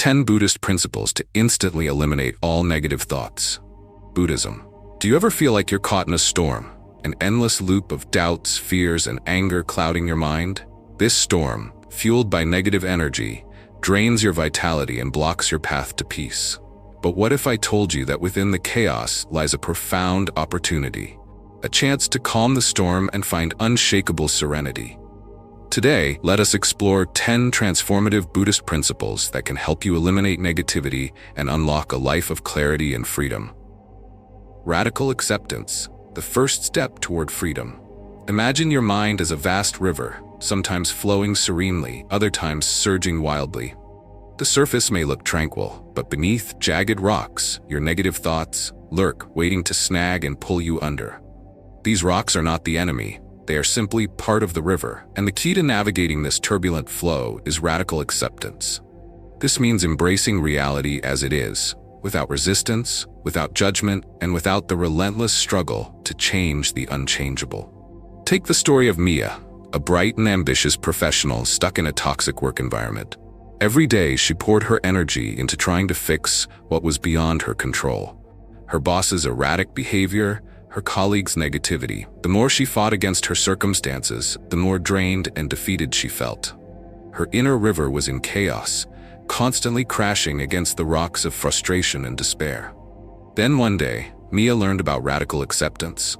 10 Buddhist principles to instantly eliminate all negative thoughts. Buddhism. Do you ever feel like you're caught in a storm? An endless loop of doubts, fears, and anger clouding your mind? This storm, fueled by negative energy, drains your vitality and blocks your path to peace. But what if I told you that within the chaos lies a profound opportunity? A chance to calm the storm and find unshakable serenity. Today, let us explore 10 transformative Buddhist principles that can help you eliminate negativity and unlock a life of clarity and freedom. Radical acceptance, the first step toward freedom. Imagine your mind as a vast river, sometimes flowing serenely, other times surging wildly. The surface may look tranquil, but beneath jagged rocks, your negative thoughts lurk, waiting to snag and pull you under. These rocks are not the enemy. They are simply part of the river, and the key to navigating this turbulent flow is radical acceptance. This means embracing reality as it is, without resistance, without judgment, and without the relentless struggle to change the unchangeable. Take the story of Mia, a bright and ambitious professional stuck in a toxic work environment. Every day she poured her energy into trying to fix what was beyond her control. Her boss's erratic behavior, her colleagues' negativity. The more she fought against her circumstances, the more drained and defeated she felt. Her inner river was in chaos, constantly crashing against the rocks of frustration and despair. Then one day, Mia learned about radical acceptance.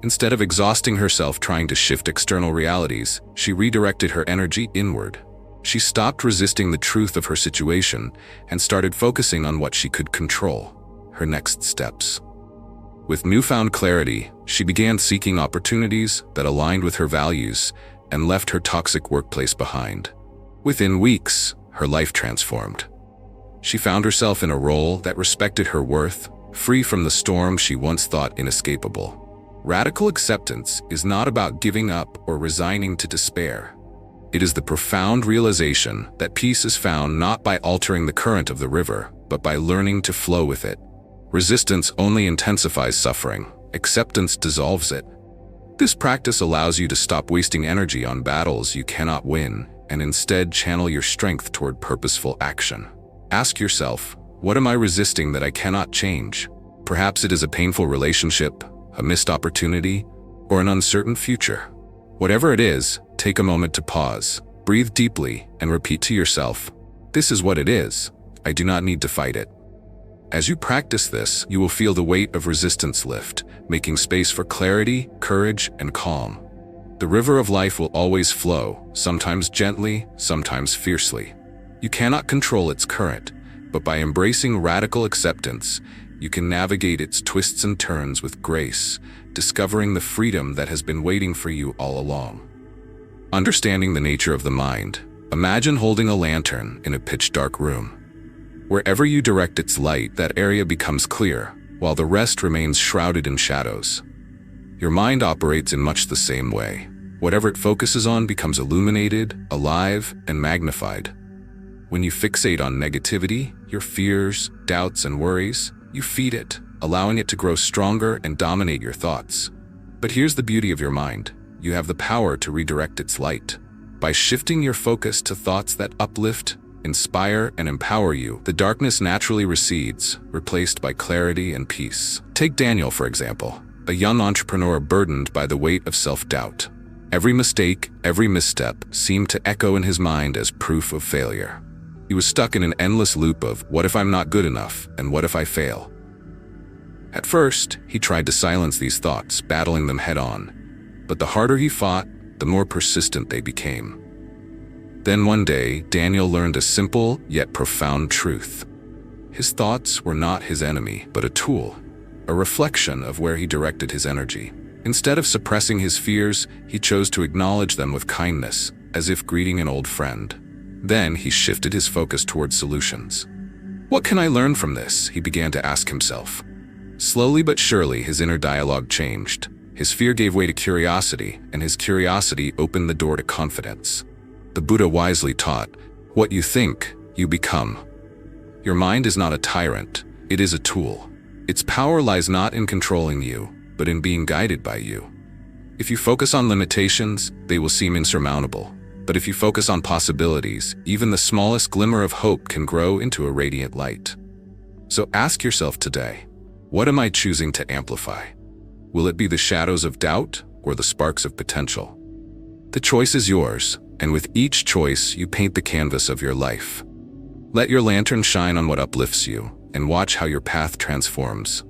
Instead of exhausting herself trying to shift external realities, she redirected her energy inward. She stopped resisting the truth of her situation and started focusing on what she could control, her next steps. With newfound clarity, she began seeking opportunities that aligned with her values and left her toxic workplace behind. Within weeks, her life transformed. She found herself in a role that respected her worth, free from the storm she once thought inescapable. Radical acceptance is not about giving up or resigning to despair. It is the profound realization that peace is found not by altering the current of the river, but by learning to flow with it. Resistance only intensifies suffering. Acceptance dissolves it. This practice allows you to stop wasting energy on battles you cannot win and instead channel your strength toward purposeful action. Ask yourself, what am I resisting that I cannot change? Perhaps it is a painful relationship, a missed opportunity, or an uncertain future. Whatever it is, take a moment to pause, breathe deeply, and repeat to yourself, this is what it is. I do not need to fight it. As you practice this, you will feel the weight of resistance lift, making space for clarity, courage, and calm. The river of life will always flow, sometimes gently, sometimes fiercely. You cannot control its current, but by embracing radical acceptance, you can navigate its twists and turns with grace, discovering the freedom that has been waiting for you all along. Understanding the nature of the mind. Imagine holding a lantern in a pitch-dark room. Wherever you direct its light, that area becomes clear, while the rest remains shrouded in shadows. Your mind operates in much the same way. Whatever it focuses on becomes illuminated, alive, and magnified. When you fixate on negativity, your fears, doubts, and worries, you feed it, allowing it to grow stronger and dominate your thoughts. But here's the beauty of your mind. You have the power to redirect its light. By shifting your focus to thoughts that uplift, inspire, and empower you, the darkness naturally recedes, replaced by clarity and peace. Take Daniel, for example, a young entrepreneur burdened by the weight of self-doubt. Every mistake, every misstep seemed to echo in his mind as proof of failure. He was stuck in an endless loop of, what if I'm not good enough, and what if I fail? At first, he tried to silence these thoughts, battling them head-on. But the harder he fought, the more persistent they became. Then one day, Daniel learned a simple yet profound truth. His thoughts were not his enemy, but a tool, a reflection of where he directed his energy. Instead of suppressing his fears, he chose to acknowledge them with kindness, as if greeting an old friend. Then he shifted his focus toward solutions. What can I learn from this? He began to ask himself. Slowly but surely, his inner dialogue changed. His fear gave way to curiosity, and his curiosity opened the door to confidence. The Buddha wisely taught, what you think, you become. Your mind is not a tyrant, it is a tool. Its power lies not in controlling you, but in being guided by you. If you focus on limitations, they will seem insurmountable. But if you focus on possibilities, even the smallest glimmer of hope can grow into a radiant light. So ask yourself today, what am I choosing to amplify? Will it be the shadows of doubt or the sparks of potential? The choice is yours, and with each choice, you paint the canvas of your life. Let your lantern shine on what uplifts you, and watch how your path transforms.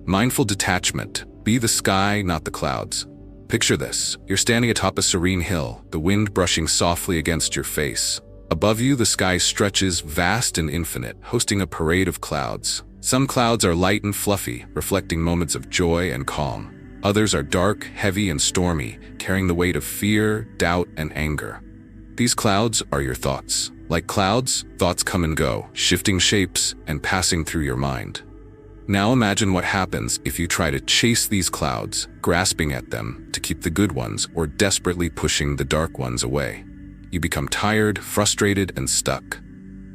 Mindful detachment. Be the sky, not the clouds. Picture this. You're standing atop a serene hill, the wind brushing softly against your face. Above you, the sky stretches vast and infinite, hosting a parade of clouds. Some clouds are light and fluffy, reflecting moments of joy and calm. Others are dark, heavy, and stormy, carrying the weight of fear, doubt, and anger. These clouds are your thoughts. Like clouds, thoughts come and go, shifting shapes and passing through your mind. Now imagine what happens if you try to chase these clouds, grasping at them to keep the good ones or desperately pushing the dark ones away. You become tired, frustrated, and stuck.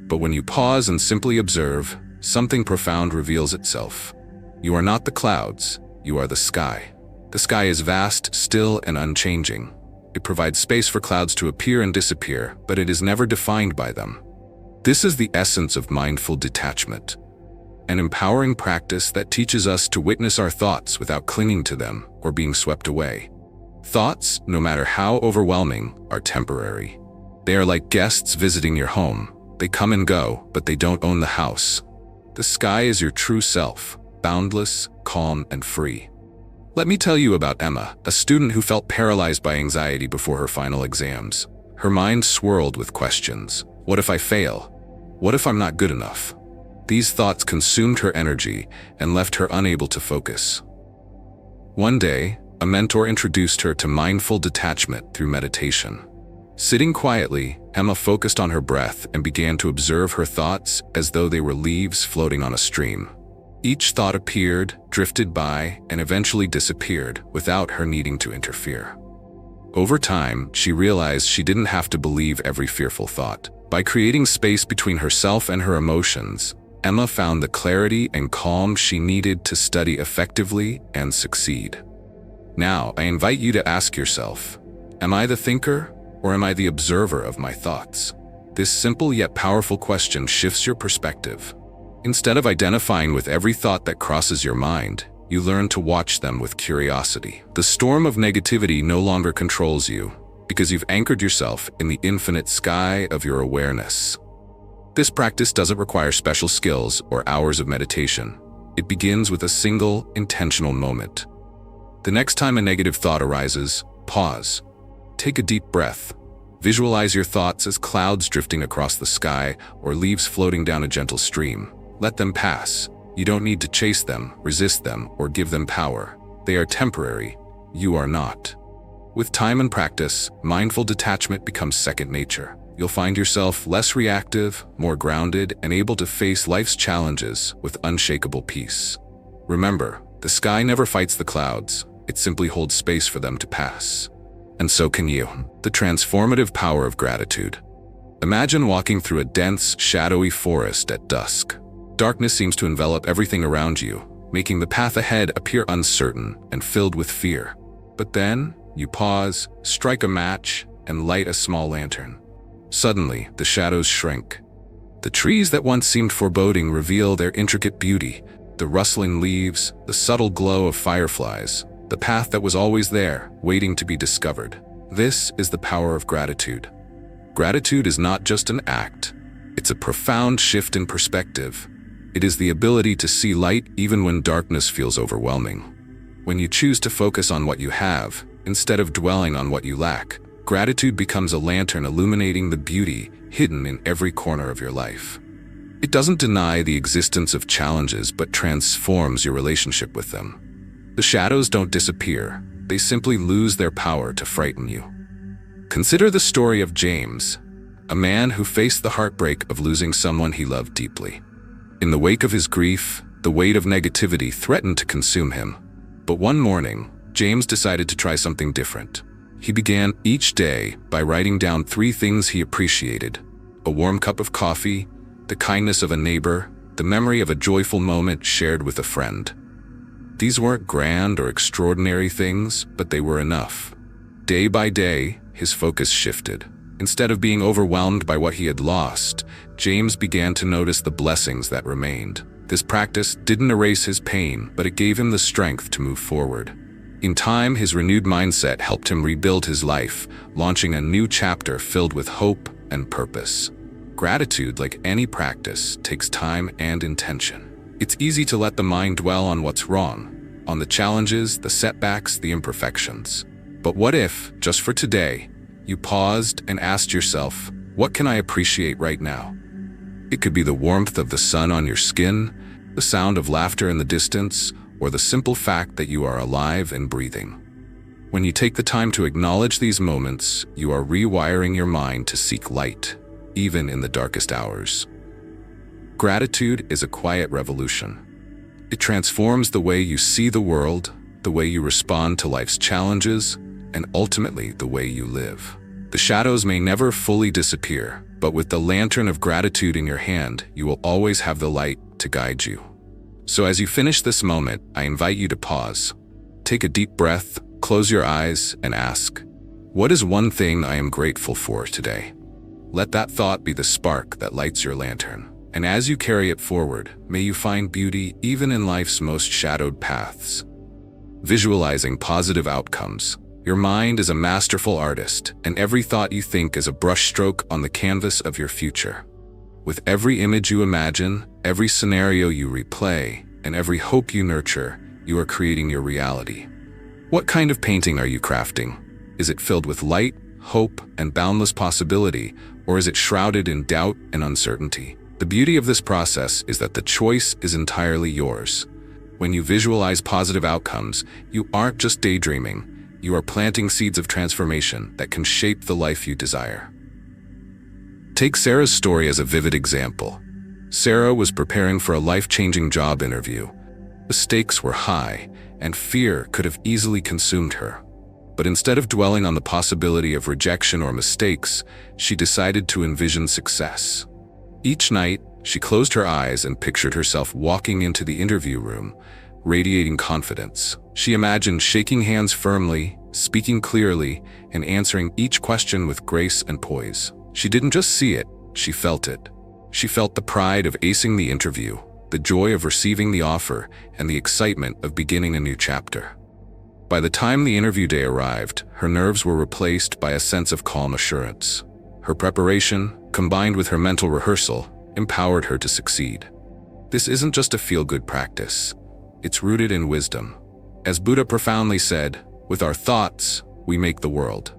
But when you pause and simply observe, something profound reveals itself. You are not the clouds, you are the sky. The sky is vast, still, and unchanging. It provides space for clouds to appear and disappear, but it is never defined by them. This is the essence of mindful detachment, an empowering practice that teaches us to witness our thoughts without clinging to them or being swept away. Thoughts, no matter how overwhelming, are temporary. They are like guests visiting your home. They come and go, but they don't own the house. The sky is your true self, boundless, calm, and free. Let me tell you about Emma, a student who felt paralyzed by anxiety before her final exams. Her mind swirled with questions. What if I fail? What if I'm not good enough? These thoughts consumed her energy and left her unable to focus. One day, a mentor introduced her to mindful detachment through meditation. Sitting quietly, Emma focused on her breath and began to observe her thoughts as though they were leaves floating on a stream. Each thought appeared, drifted by, and eventually disappeared without her needing to interfere. Over time, she realized she didn't have to believe every fearful thought. By creating space between herself and her emotions, Emma found the clarity and calm she needed to study effectively and succeed. Now, I invite you to ask yourself, am I the thinker or am I the observer of my thoughts? This simple yet powerful question shifts your perspective. Instead of identifying with every thought that crosses your mind, you learn to watch them with curiosity. The storm of negativity no longer controls you because you've anchored yourself in the infinite sky of your awareness. This practice doesn't require special skills or hours of meditation. It begins with a single, intentional moment. The next time a negative thought arises, pause. Take a deep breath. Visualize your thoughts as clouds drifting across the sky or leaves floating down a gentle stream. Let them pass. You don't need to chase them, resist them, or give them power. They are temporary. You are not. With time and practice, mindful detachment becomes second nature. You'll find yourself less reactive, more grounded, and able to face life's challenges with unshakable peace. Remember, the sky never fights the clouds. It simply holds space for them to pass. And so can you. The transformative power of gratitude. Imagine walking through a dense, shadowy forest at dusk. Darkness seems to envelop everything around you, making the path ahead appear uncertain and filled with fear. But then, you pause, strike a match, and light a small lantern. Suddenly, the shadows shrink. The trees that once seemed foreboding reveal their intricate beauty, the rustling leaves, the subtle glow of fireflies, the path that was always there, waiting to be discovered. This is the power of gratitude. Gratitude is not just an act. It's a profound shift in perspective. It is the ability to see light even when darkness feels overwhelming. When you choose to focus on what you have, instead of dwelling on what you lack, gratitude becomes a lantern illuminating the beauty hidden in every corner of your life. It doesn't deny the existence of challenges, but transforms your relationship with them. The shadows don't disappear. They simply lose their power to frighten you. Consider the story of James, a man who faced the heartbreak of losing someone he loved deeply. In the wake of his grief, the weight of negativity threatened to consume him. But one morning, James decided to try something different. He began each day by writing down 3 things he appreciated: a warm cup of coffee, the kindness of a neighbor, the memory of a joyful moment shared with a friend. These weren't grand or extraordinary things, but they were enough. Day by day, his focus shifted. Instead of being overwhelmed by what he had lost, James began to notice the blessings that remained. This practice didn't erase his pain, but it gave him the strength to move forward. In time, his renewed mindset helped him rebuild his life, launching a new chapter filled with hope and purpose. Gratitude, like any practice, takes time and intention. It's easy to let the mind dwell on what's wrong, on the challenges, the setbacks, the imperfections. But what if, just for today, you paused and asked yourself, what can I appreciate right now? It could be the warmth of the sun on your skin, the sound of laughter in the distance, or the simple fact that you are alive and breathing. When you take the time to acknowledge these moments, you are rewiring your mind to seek light, even in the darkest hours. Gratitude is a quiet revolution. It transforms the way you see the world, the way you respond to life's challenges, and ultimately the way you live. The shadows may never fully disappear, but with the lantern of gratitude in your hand, you will always have the light to guide you. So as you finish this moment, I invite you to pause. Take a deep breath, close your eyes, and ask, what is one thing I am grateful for today? Let that thought be the spark that lights your lantern. And as you carry it forward, may you find beauty even in life's most shadowed paths. Visualizing positive outcomes. Your mind is a masterful artist, and every thought you think is a brushstroke on the canvas of your future. With every image you imagine, every scenario you replay, and every hope you nurture, you are creating your reality. What kind of painting are you crafting? Is it filled with light, hope, and boundless possibility, or is it shrouded in doubt and uncertainty? The beauty of this process is that the choice is entirely yours. When you visualize positive outcomes, you aren't just daydreaming. You are planting seeds of transformation that can shape the life you desire. Take Sarah's story as a vivid example. Sarah was preparing for a life-changing job interview. The stakes were high, and fear could have easily consumed her. But instead of dwelling on the possibility of rejection or mistakes, she decided to envision success. Each night, she closed her eyes and pictured herself walking into the interview room, radiating confidence. She imagined shaking hands firmly, speaking clearly, and answering each question with grace and poise. She didn't just see it, she felt it. She felt the pride of acing the interview, the joy of receiving the offer, and the excitement of beginning a new chapter. By the time the interview day arrived, her nerves were replaced by a sense of calm assurance. Her preparation, combined with her mental rehearsal, empowered her to succeed. This isn't just a feel-good practice. It's rooted in wisdom. As Buddha profoundly said, with our thoughts, we make the world.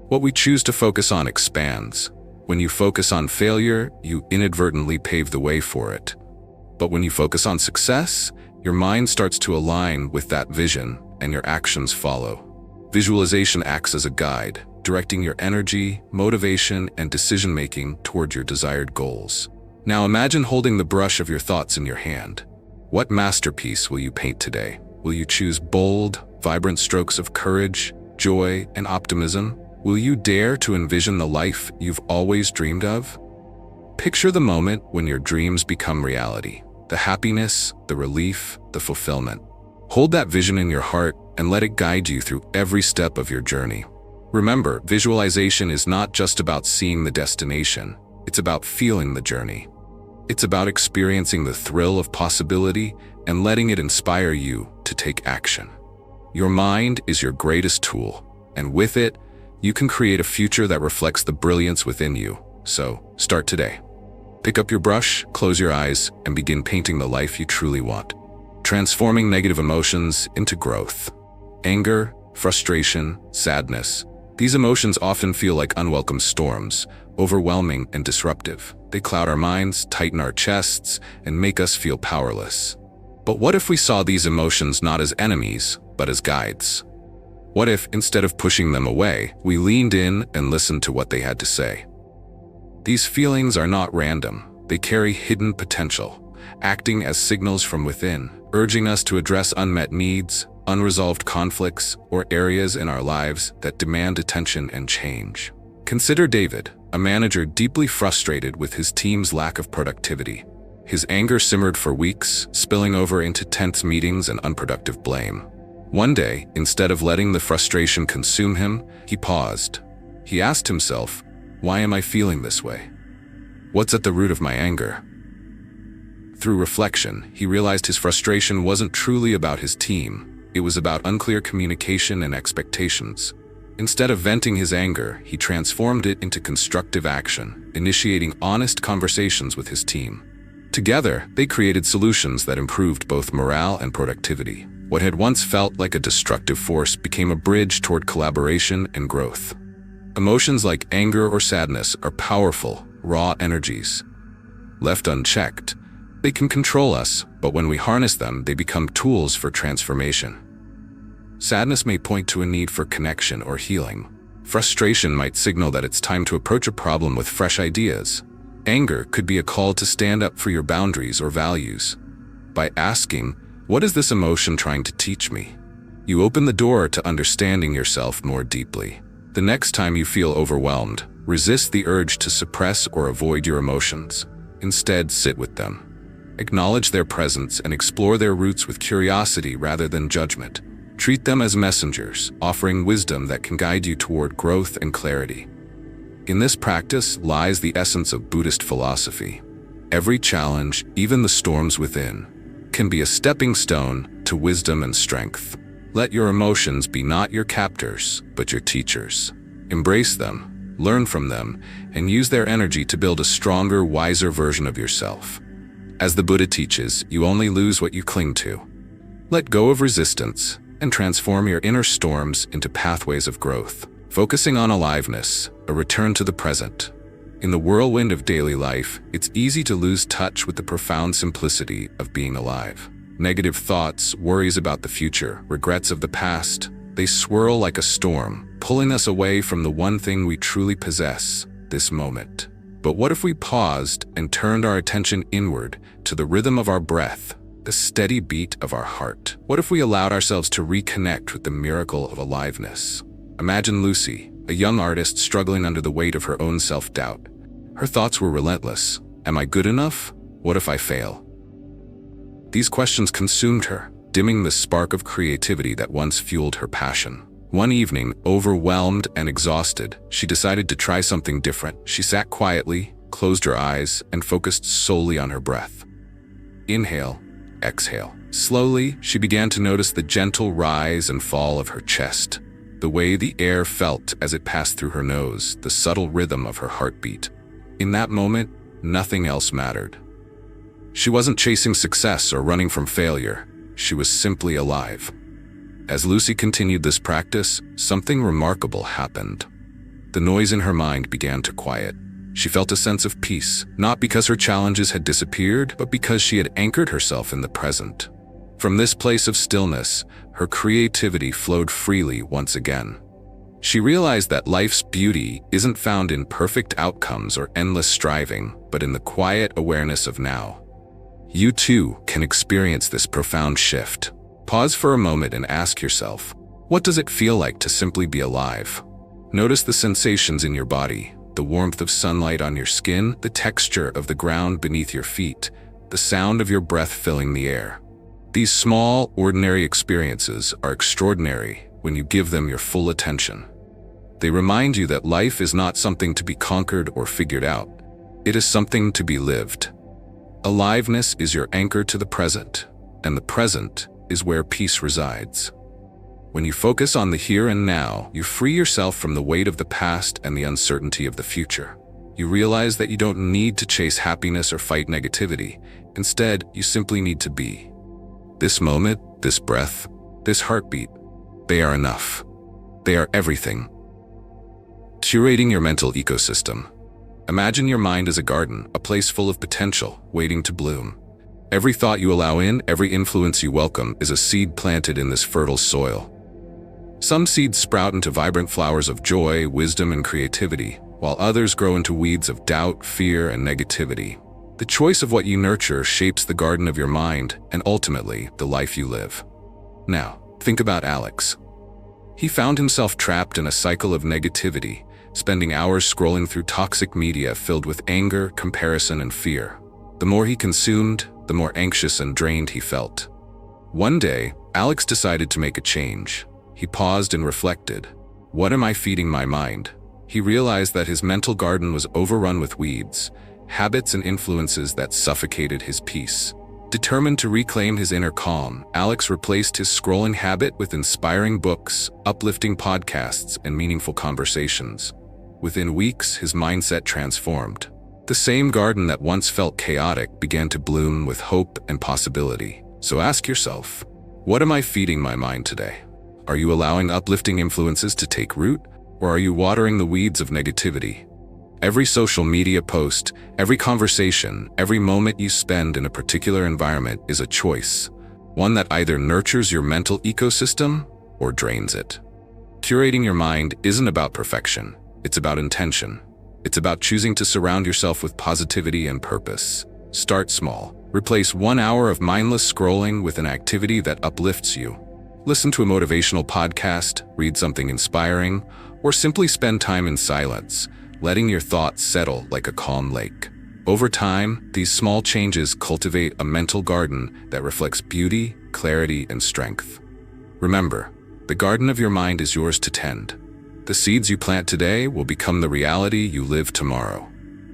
What we choose to focus on expands. When you focus on failure, you inadvertently pave the way for it. But when you focus on success, your mind starts to align with that vision, and your actions follow. Visualization acts as a guide, directing your energy, motivation, and decision-making toward your desired goals. Now imagine holding the brush of your thoughts in your hand. What masterpiece will you paint today? Will you choose bold, vibrant strokes of courage, joy, and optimism? Will you dare to envision the life you've always dreamed of? Picture the moment when your dreams become reality. The happiness, the relief, the fulfillment. Hold that vision in your heart and let it guide you through every step of your journey. Remember, visualization is not just about seeing the destination. It's about feeling the journey. It's about experiencing the thrill of possibility and letting it inspire you to take action. Your mind is your greatest tool, and with it, you can create a future that reflects the brilliance within you. So, start today. Pick up your brush, close your eyes, and begin painting the life you truly want. Transforming negative emotions into growth. Anger, frustration, sadness. These emotions often feel like unwelcome storms, overwhelming and disruptive. They cloud our minds, tighten our chests, and make us feel powerless. But what if we saw these emotions not as enemies, but as guides? What if, instead of pushing them away, we leaned in and listened to what they had to say? These feelings are not random. They carry hidden potential, acting as signals from within, urging us to address unmet needs, unresolved conflicts, or areas in our lives that demand attention and change. Consider David, a manager deeply frustrated with his team's lack of productivity. His anger simmered for weeks, spilling over into tense meetings and unproductive blame. One day, instead of letting the frustration consume him, he paused. He asked himself, "Why am I feeling this way? What's at the root of my anger?" Through reflection, he realized his frustration wasn't truly about his team. It was about unclear communication and expectations. Instead of venting his anger, he transformed it into constructive action, initiating honest conversations with his team. Together, they created solutions that improved both morale and productivity. What had once felt like a destructive force became a bridge toward collaboration and growth. Emotions like anger or sadness are powerful, raw energies. Left unchecked, they can control us, but when we harness them, they become tools for transformation. Sadness may point to a need for connection or healing. Frustration might signal that it's time to approach a problem with fresh ideas. Anger could be a call to stand up for your boundaries or values. By asking, "What is this emotion trying to teach me?" you open the door to understanding yourself more deeply. The next time you feel overwhelmed, resist the urge to suppress or avoid your emotions. Instead, sit with them. Acknowledge their presence and explore their roots with curiosity rather than judgment. Treat them as messengers, offering wisdom that can guide you toward growth and clarity. In this practice lies the essence of Buddhist philosophy. Every challenge, even the storms within, can be a stepping stone to wisdom and strength. Let your emotions be not your captors, but your teachers. Embrace them, learn from them, and use their energy to build a stronger, wiser version of yourself. As the Buddha teaches, you only lose what you cling to. Let go of resistance and transform your inner storms into pathways of growth. Focusing on aliveness, a return to the present. In the whirlwind of daily life, it's easy to lose touch with the profound simplicity of being alive. Negative thoughts, worries about the future, regrets of the past, they swirl like a storm, pulling us away from the one thing we truly possess, this moment. But what if we paused and turned our attention inward to the rhythm of our breath, the steady beat of our heart? What if we allowed ourselves to reconnect with the miracle of aliveness? Imagine Lucy, a young artist struggling under the weight of her own self-doubt. Her thoughts were relentless. Am I good enough? What if I fail? These questions consumed her, dimming the spark of creativity that once fueled her passion. One evening, overwhelmed and exhausted, she decided to try something different. She sat quietly, closed her eyes, and focused solely on her breath. Inhale, exhale. Slowly, she began to notice the gentle rise and fall of her chest, the way the air felt as it passed through her nose, the subtle rhythm of her heartbeat. In that moment, nothing else mattered. She wasn't chasing success or running from failure. She was simply alive. As Lucy continued this practice, something remarkable happened. The noise in her mind began to quiet. She felt a sense of peace, not because her challenges had disappeared, but because she had anchored herself in the present. From this place of stillness, her creativity flowed freely once again. She realized that life's beauty isn't found in perfect outcomes or endless striving, but in the quiet awareness of now. You too can experience this profound shift. Pause for a moment and ask yourself, what does it feel like to simply be alive? Notice the sensations in your body, the warmth of sunlight on your skin, the texture of the ground beneath your feet, the sound of your breath filling the air. These small, ordinary experiences are extraordinary when you give them your full attention. They remind you that life is not something to be conquered or figured out. It is something to be lived. Aliveness is your anchor to the present, and the present is where peace resides. When you focus on the here and now, you free yourself from the weight of the past and the uncertainty of the future. You realize that you don't need to chase happiness or fight negativity. Instead, you simply need to be. This moment, this breath, this heartbeat, they are enough. They are everything. Curating your mental ecosystem. Imagine your mind as a garden, a place full of potential, waiting to bloom. Every thought you allow in, every influence you welcome, is a seed planted in this fertile soil. Some seeds sprout into vibrant flowers of joy, wisdom, and creativity, while others grow into weeds of doubt, fear, and negativity. The choice of what you nurture shapes the garden of your mind and ultimately the life you live. Now, think about Alex. He found himself trapped in a cycle of negativity, spending hours scrolling through toxic media filled with anger, comparison, and fear. The more he consumed, the more anxious and drained he felt. One day, Alex decided to make a change. He paused and reflected. What am I feeding my mind? He realized that his mental garden was overrun with weeds, habits and influences that suffocated his peace. Determined to reclaim his inner calm, Alex replaced his scrolling habit with inspiring books, uplifting podcasts, and meaningful conversations. Within weeks, his mindset transformed. The same garden that once felt chaotic began to bloom with hope and possibility. So ask yourself, what am I feeding my mind today? Are you allowing uplifting influences to take root, or are you watering the weeds of negativity? Every social media post, every conversation, every moment you spend in a particular environment is a choice, one that either nurtures your mental ecosystem or drains it. Curating your mind isn't about perfection, it's about intention. It's about choosing to surround yourself with positivity and purpose. Start small. Replace 1 hour of mindless scrolling with an activity that uplifts you. Listen to a motivational podcast, read something inspiring, or simply spend time in silence, letting your thoughts settle like a calm lake. Over time, these small changes cultivate a mental garden that reflects beauty, clarity, and strength. Remember, the garden of your mind is yours to tend. The seeds you plant today will become the reality you live tomorrow.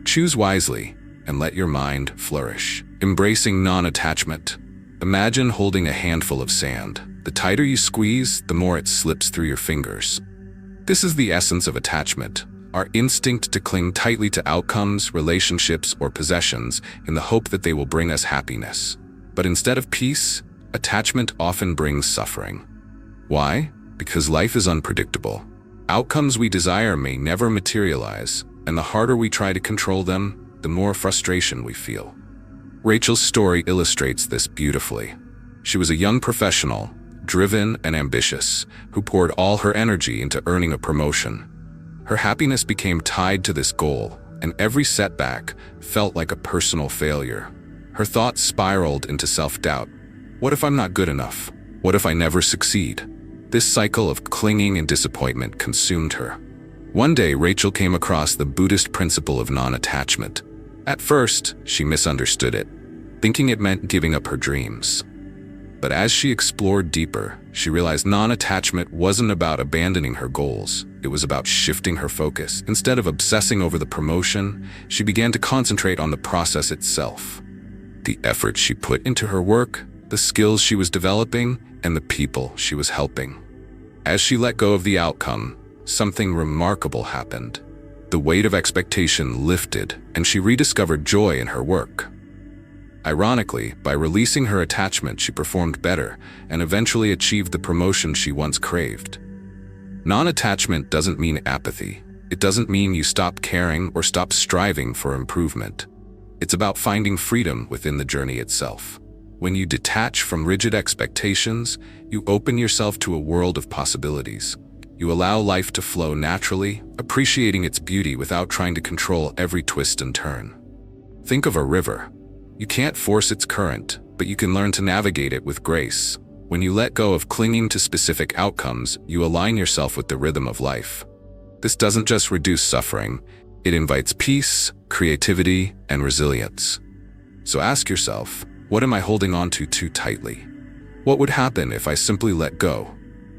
Choose wisely and let your mind flourish. Embracing non-attachment. Imagine holding a handful of sand. The tighter you squeeze, the more it slips through your fingers. This is the essence of attachment. Our instinct to cling tightly to outcomes, relationships, or possessions in the hope that they will bring us happiness. But instead of peace, attachment often brings suffering. Why? Because life is unpredictable. Outcomes we desire may never materialize, and the harder we try to control them, the more frustration we feel. Rachel's story illustrates this beautifully. She was a young professional, driven and ambitious, who poured all her energy into earning a promotion. Her happiness became tied to this goal, and every setback felt like a personal failure. Her thoughts spiraled into self-doubt. What if I'm not good enough? What if I never succeed? This cycle of clinging and disappointment consumed her. One day, Rachel came across the Buddhist principle of non-attachment. At first, she misunderstood it, thinking it meant giving up her dreams. But as she explored deeper, she realized non-attachment wasn't about abandoning her goals. It was about shifting her focus. Instead of obsessing over the promotion, she began to concentrate on the process itself. The effort she put into her work, the skills she was developing, and the people she was helping. As she let go of the outcome, something remarkable happened. The weight of expectation lifted, and she rediscovered joy in her work. Ironically, by releasing her attachment, she performed better and eventually achieved the promotion she once craved. Non-attachment doesn't mean apathy. It doesn't mean you stop caring or stop striving for improvement. It's about finding freedom within the journey itself. When you detach from rigid expectations, you open yourself to a world of possibilities. You allow life to flow naturally, appreciating its beauty without trying to control every twist and turn. Think of a river. You can't force its current, but you can learn to navigate it with grace. When you let go of clinging to specific outcomes, you align yourself with the rhythm of life. This doesn't just reduce suffering, it invites peace, creativity, and resilience. So ask yourself, what am I holding on to too tightly? What would happen if I simply let go?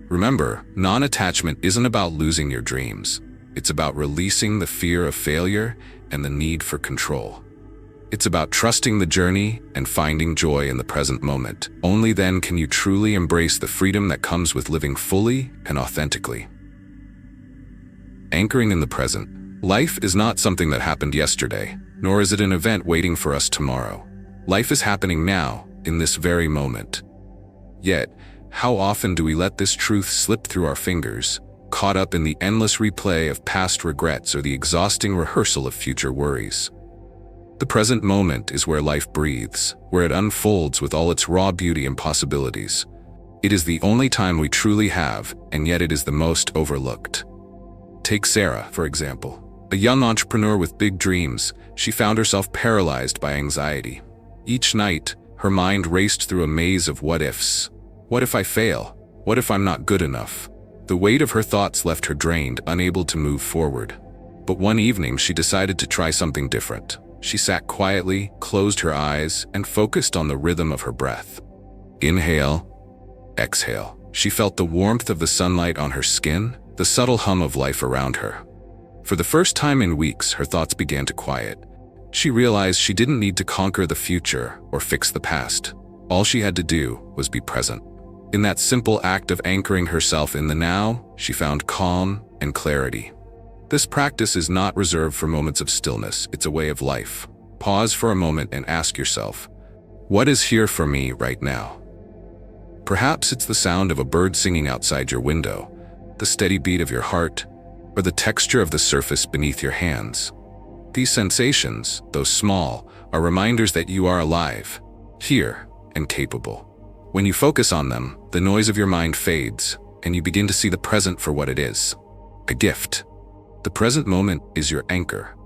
Remember, non-attachment isn't about losing your dreams. It's about releasing the fear of failure and the need for control. It's about trusting the journey and finding joy in the present moment. Only then can you truly embrace the freedom that comes with living fully and authentically. Anchoring in the present. Life is not something that happened yesterday, nor is it an event waiting for us tomorrow. Life is happening now, in this very moment. Yet, how often do we let this truth slip through our fingers, caught up in the endless replay of past regrets or the exhausting rehearsal of future worries? The present moment is where life breathes, where it unfolds with all its raw beauty and possibilities. It is the only time we truly have, and yet it is the most overlooked. Take Sarah, for example. A young entrepreneur with big dreams, she found herself paralyzed by anxiety. Each night, her mind raced through a maze of what-ifs. What if I fail? What if I'm not good enough? The weight of her thoughts left her drained, unable to move forward. But one evening, she decided to try something different. She sat quietly, closed her eyes, and focused on the rhythm of her breath. Inhale, exhale. She felt the warmth of the sunlight on her skin, the subtle hum of life around her. For the first time in weeks, her thoughts began to quiet. She realized she didn't need to conquer the future or fix the past. All she had to do was be present. In that simple act of anchoring herself in the now, she found calm and clarity. This practice is not reserved for moments of stillness, it's a way of life. Pause for a moment and ask yourself, what is here for me right now? Perhaps it's the sound of a bird singing outside your window, the steady beat of your heart, or the texture of the surface beneath your hands. These sensations, though small, are reminders that you are alive, here, and capable. When you focus on them, the noise of your mind fades, and you begin to see the present for what it is, a gift. The present moment is your anchor,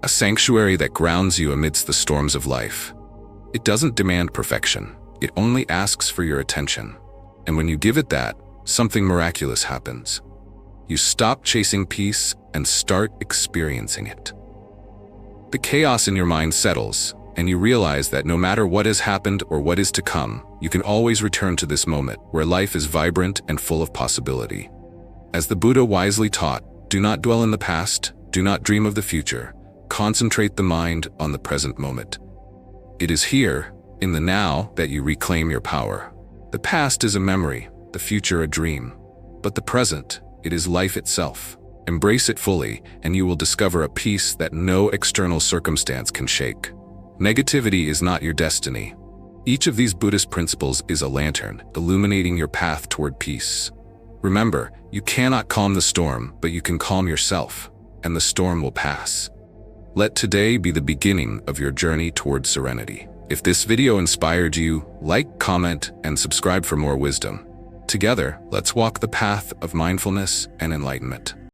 a sanctuary that grounds you amidst the storms of life. It doesn't demand perfection, it only asks for your attention. And when you give it that, something miraculous happens. You stop chasing peace and start experiencing it. The chaos in your mind settles, and you realize that no matter what has happened or what is to come, you can always return to this moment where life is vibrant and full of possibility. As the Buddha wisely taught, do not dwell in the past, do not dream of the future, concentrate the mind on the present moment. It is here, in the now, that you reclaim your power. The past is a memory, the future a dream, but the present, it is life itself. Embrace it fully, and you will discover a peace that no external circumstance can shake. Negativity is not your destiny. Each of these Buddhist principles is a lantern, illuminating your path toward peace. Remember, you cannot calm the storm, but you can calm yourself, and the storm will pass. Let today be the beginning of your journey toward serenity. If this video inspired you, like, comment, and subscribe for more wisdom. Together, let's walk the path of mindfulness and enlightenment.